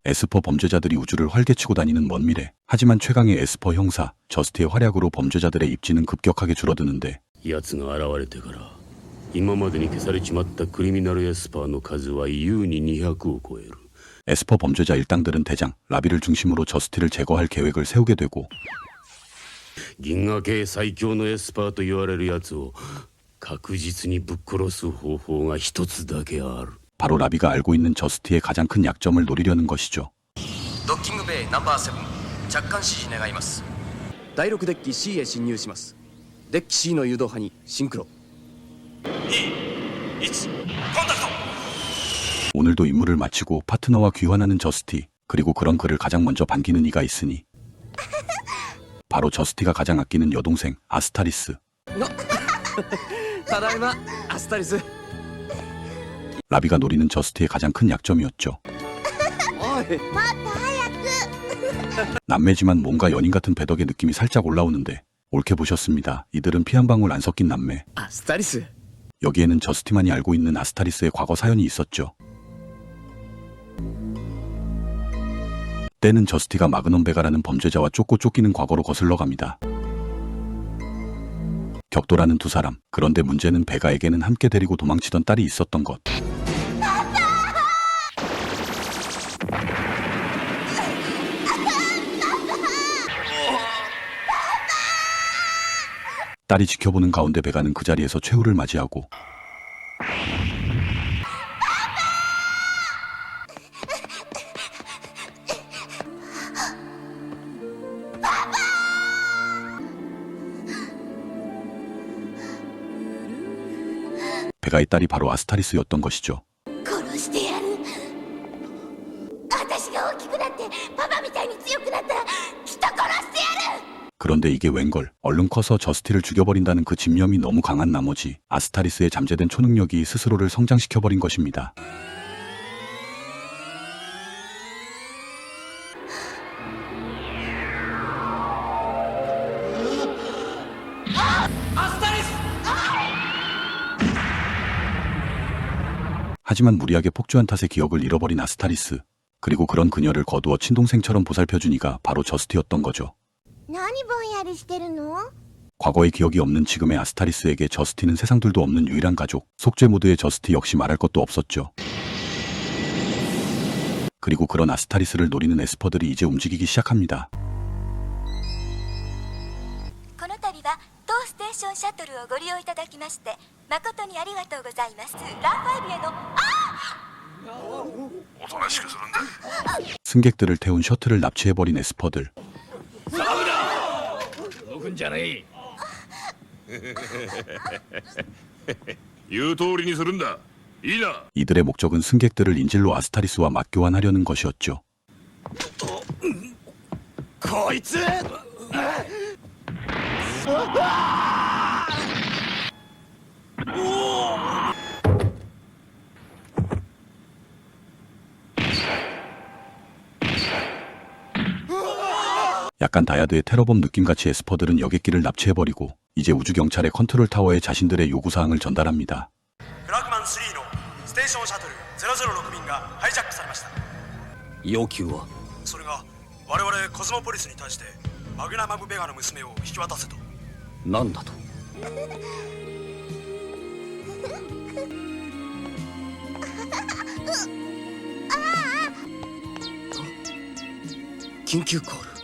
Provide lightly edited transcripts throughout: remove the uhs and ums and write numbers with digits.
에스퍼 범죄자들이 우주를 활개치고 다니는 먼 미래. 하지만 최강의 에스퍼 형사 저스티의 활약으로 범죄자들의 입지는 급격하게 줄어드는데 奴が現れてから今までに消されちまったクリミナルエスパーの数は優に200を超える。 에스퍼 범죄자 일당들은 대장 라비를 중심으로 저스티를 제거할 계획을 세우게 되고 銀河系最強のエスパーと言われる奴を確実にぶっ殺す方法が一つだけある。 바로 라비가 알고 있는 저스티의 가장 큰 약점을 노리려는 것이죠. ドッキングベイナンバー7着艦指示願います。第6デッキ C へ侵入します。デッキ C の誘導波にシンクロ。 2、1、コンタクト。 오늘도 임무를 마치고 파트너와 귀환하는 저스티. 그리고 그런 그를 가장 먼저 반기는 이가 있으니 바로 저스티가 가장 아끼는 여동생 아스타리스. ただいまアスタリス。 라비가 노리는 저스티의 가장 큰 약점이었죠. おい 남매지만 뭔가 연인 같은 배덕의 느낌이 살짝 올라오는데 옳게 보셨습니다. 이들은 피 한 방울 안 섞인 남매. アスタリス。 여기에는 저스티만이 알고 있는 아스타리스의 과거 사연이 있었죠. 때는 저스티가 마그넘 베가라는 범죄자와 쫓고 쫓기는 과거로 거슬러 갑니다. 격돌하는 두 사람. 그런데 문제는 베가에게는 함께 데리고 도망치던 딸이 있었던 것. 딸이 지켜보는 가운데 베가는 그 자리에서 최후를 맞이하고 베가의 딸이 바로 아스타리스였던 것이죠. 殺してやる。私が大きくなってパパみたいに強くなったらきっと殺してやる。 그런데 이게 웬걸. 얼른 커서 저스티를 죽여버린다는 그 집념이 너무 강한 나머지 아스타리스의 잠재된 초능력이 스스로를 성장시켜버린 것입니다. 하지만 무리하게 폭주한 탓에 기억을 잃어버린 아스타리스. 그리고 그런 그녀를 거두어 친동생처럼 보살펴준 이가 바로 저스티였던 거죠. 何ぼんやりしてるの？ 과거의 기억이 없는 지금의 아스타리스에게 저스티는 세상들도 없는 유일한 가족. 속죄 모드의 저스티 역시 말할 것도 없었죠. 그리고 그런 아스타리스를 노리는 에스퍼들이 이제 움직이기 시작합니다. この度は当ステーションシャトルをご利用いただきまして誠にありがとうございます。ラン5へのおとなしくするんだ。 승객들을 태운 셔틀을 납치해버린 에스퍼들. 動くんじゃない。言う通りにするんだ。いいな。 이들의 목적은 승객들을 인질로 아스타리스와 맞교환하려는 것이었죠. こいつ。 약간 다이아드의 테러범 느낌같이 에스퍼들은 여객기를 납치해버리고 이제 우주경찰의 컨트롤 타워에 자신들의 요구사항을 전달합니다. フラグマン3のステーションシャトル006便がハイジャックされました。要求は？それが我々コズモポリスに対してマグナマブベガの娘を引き渡せと。何だと？緊急コール。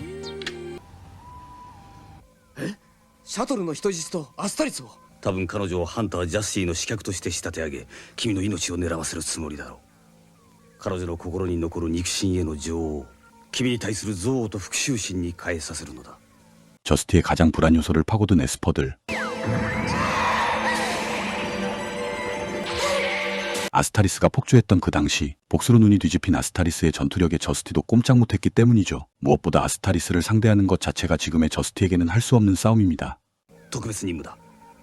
シャトルの人質とアスタリスを。多分彼女をハンタージャスティの刺客として仕立て上げ君の命を狙わせるつもりだろう。彼女の心に残る肉親への情を君に対する憎悪と復讐心に変えさせるのだ。 저스티의 가장 불안 요소를 파고든 에스퍼들. 아스타리스가 폭주했던 그 당시 복수로 눈이 뒤집힌 아스타리스의 전투력에 저스티도 꼼짝 못했기 때문이죠. 무엇보다 아스타리스를 상대하는 것 자체가 지금의 저스티에게는 할 수 없는 싸움입니다. 特別任務だ。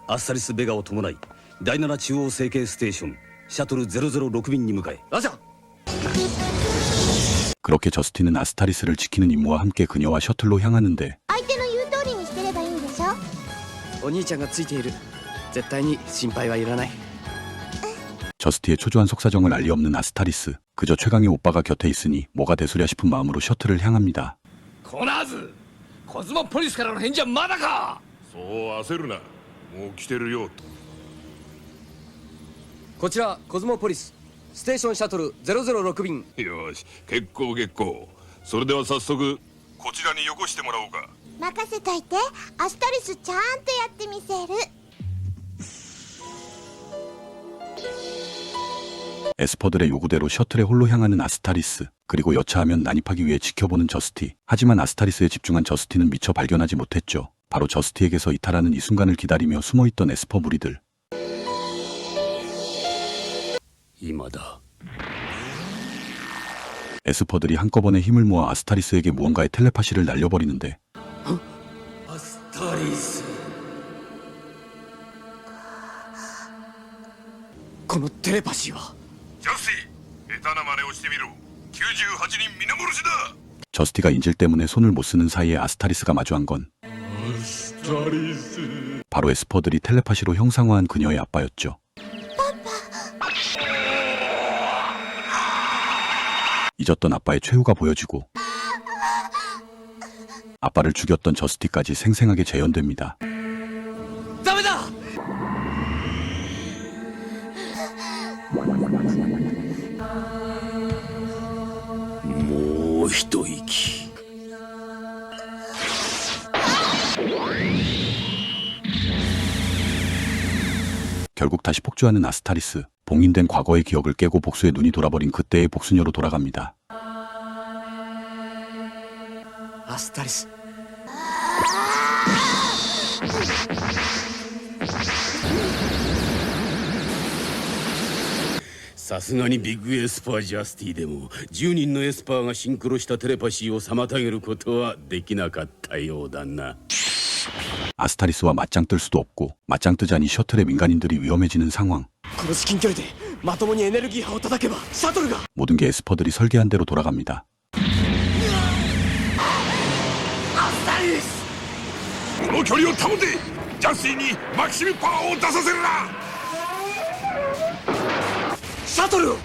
アスタリス・ベガを伴い第7中央整形ステーションシャトル006便に向かえ。ラジャー。 그렇게 저스티는 아스타리스를 지키는 임무와 함께 그녀와 셔틀로 향하는데 相手の言う通りにしてればいいんでしょ？お兄ちゃんがついている。絶対に心配はいらない。 저스티의 초조한 속사정을 알리 없는 아스타리스. 그저 최강의 오빠가 곁에 있으니 뭐가 대수랴 싶은 마음으로 셔틀을 향합니다. コナーズコズモポリスからの返事はまだか。そう焦るな。もう来てるよ。こちらコズモポリスステーションシャトル006便。よし、結構結構。それでは早速こちらによこしてもらおうか。任せといて。アスタリスちゃんとやってみせる。 에스퍼들의 요구대로 셔틀에 홀로 향하는 아스타리스. 그리고 여차하면 난입하기 위해 지켜보는 저스티. 하지만 아스타리스에 집중한 저스티는 미처 발견하지 못했죠. 바로 저스티에게서 이탈하는 이 순간을 기다리며 숨어있던 에스퍼 무리들. 今だ。 에스퍼들이 한꺼번에 힘을 모아 아스타리스에게 무언가의 텔레파시를 날려버리는데 アスタリス。このテレパシーは。ジャスティ、下手な真似をしてみろ。98人皆殺しだ。 저스티가 인질 때문에 손을 못 쓰는 사이에 아스타리스가 마주한 건 바로 에스퍼들이 텔레파시로 형상화한 그녀의 아빠였죠. 잊었던 아빠의 최후가 보여지고 아빠를 죽였던 저스티까지 생생하게 재현됩니다. ダメだ。もう一息。 결국 다시 폭주하는 아스타리스. 봉인된 과거의 기억을 깨고 복수의 눈이 돌아버린 그때의 복수녀로 돌아갑니다. アスタリス。さすがにビッグエスパージャスティでも10人のエスパーがシンクロしたテレパシーを妨げることはできなかったようだな。 아스타리스와 맞짱 뜰 수도 없고 맞짱 뜨자니 셔틀의 민간인들이 위험해지는 상황. この至近距離でまともにエネルギー波を叩けばシャトルが。 모든 게 에스퍼들이 설계한 대로 돌아갑니다. この距離を保て。ジャスティにマキシムパワーを出させるな。シャトルを。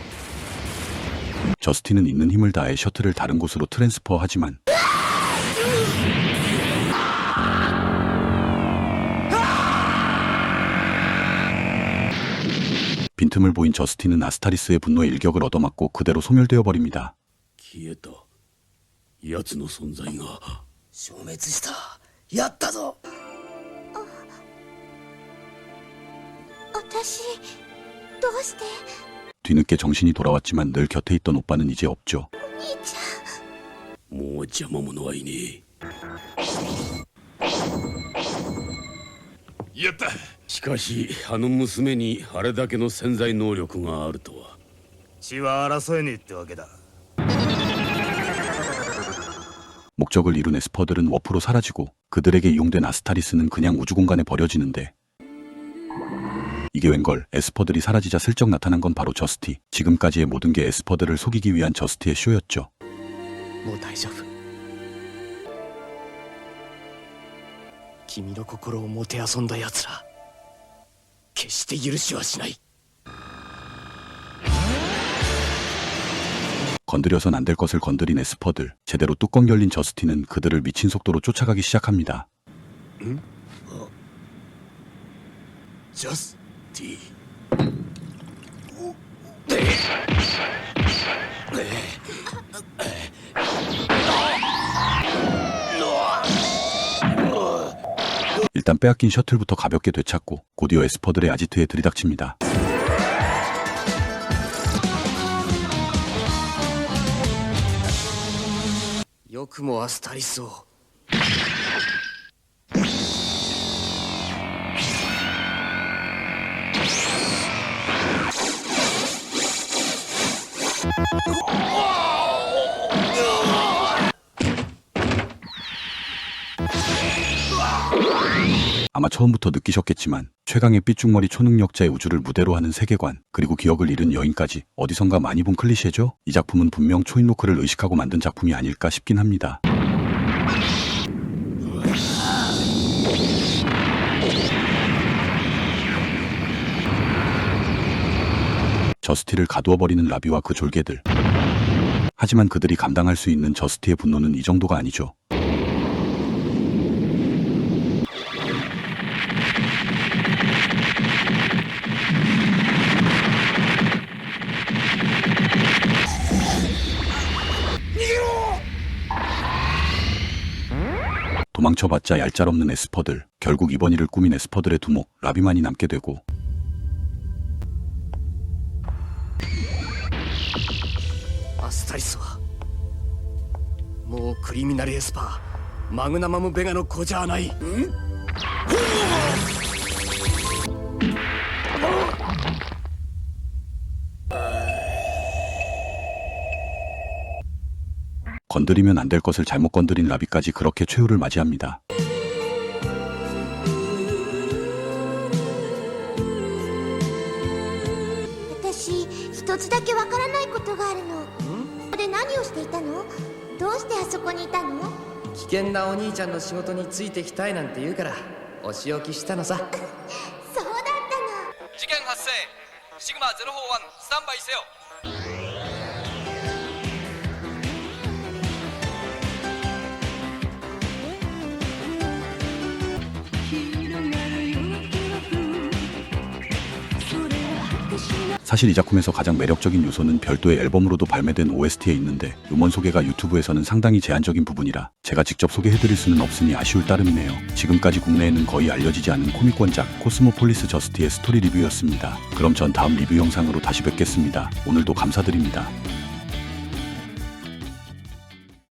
저스티는 있는 힘을 다해 셔틀을 다른 곳으로 트랜스퍼하지만 빈틈을 보인 저스티는 아스타리스의 분노에 일격을 얻어맞고 그대로 소멸되어 버립니다. 消えた。奴の存在が。消滅した。やったぞ。私どうして。 뒤늦게 정신이 돌아왔지만 늘 곁에 있던 오빠는 이제 없죠. 兄ちゃん。もう邪魔者はいねえ。やった。しかしあの娘にあれだけの潜在能力があるとは。血は争えねえってわけだ。 목적을 이룬 에스퍼들은 워프로 사라지고 그들에게 이용된 아스타리스는 그냥 우주공간에 버려지는데 이게 웬걸. 에스퍼들이 사라지자 슬쩍 나타난 건 바로 저스티. 지금까지의 모든 게 에스퍼들을 속이기 위한 저스티의 쇼였죠. もう大丈夫。君の心をもてあそんだ奴ら決して許しはしない。 건드려선 안 될 것을 건드린 에스퍼들. 제대로 뚜껑 열린 저스티는 그들을 미친 속도로 쫓아가기 시작합니다. ジャスティ。 일단 빼앗긴 셔틀부터 가볍게 되찾고 곧이어 에스퍼들의 아지트에 들이닥칩니다. よくもアスタリスを。 아마 처음부터 느끼셨겠지만 최강의 삐죽머리 초능력자의 우주를 무대로 하는 세계관, 그리고 기억을 잃은 여인까지 어디선가 많이 본 클리셰죠? 이 작품은 분명 초인노크를 의식하고 만든 작품이 아닐까 싶긴 합니다. 저스티를 가두어버리는 라비와 그 졸개들. 하지만 그들이 감당할 수 있는 저스티의 분노는 이 정도가 아니죠. 도망쳐봤자 얄짤없는 에스퍼들. 결국 이번 일을 꾸민 에스퍼들의 두목 라비만이 남게 되고,アスタリスはもうクリミナルエスパーマグナマムベガの子じゃない。건드리면 안 될 것을 잘못 건드린 라비까지 그렇게 최후를 맞이합니다. 私一つだけわからないことがあるの。で何をしていたの？どうしてあそこにいたの？危険なお兄ちゃんの仕事についてきたいなんて言うからお仕置きしたのさ。そうだったの。事件発生。シグマ041スタンバイせよ。사실 이 작품에서 가장 매력적인 요소는 별도의 앨범으로도 발매된 OST에 있는데 음원 소개가 유튜브에서는 상당히 제한적인 부분이라 제가 직접 소개해드릴 수는 없으니 아쉬울 따름이네요. 지금까지 국내에는 거의 알려지지 않은 코믹원작 코스모폴리스 저스티의 스토리 리뷰였습니다. 그럼 전 다음 리뷰 영상으로 다시 뵙겠습니다. 오늘도 감사드립니다.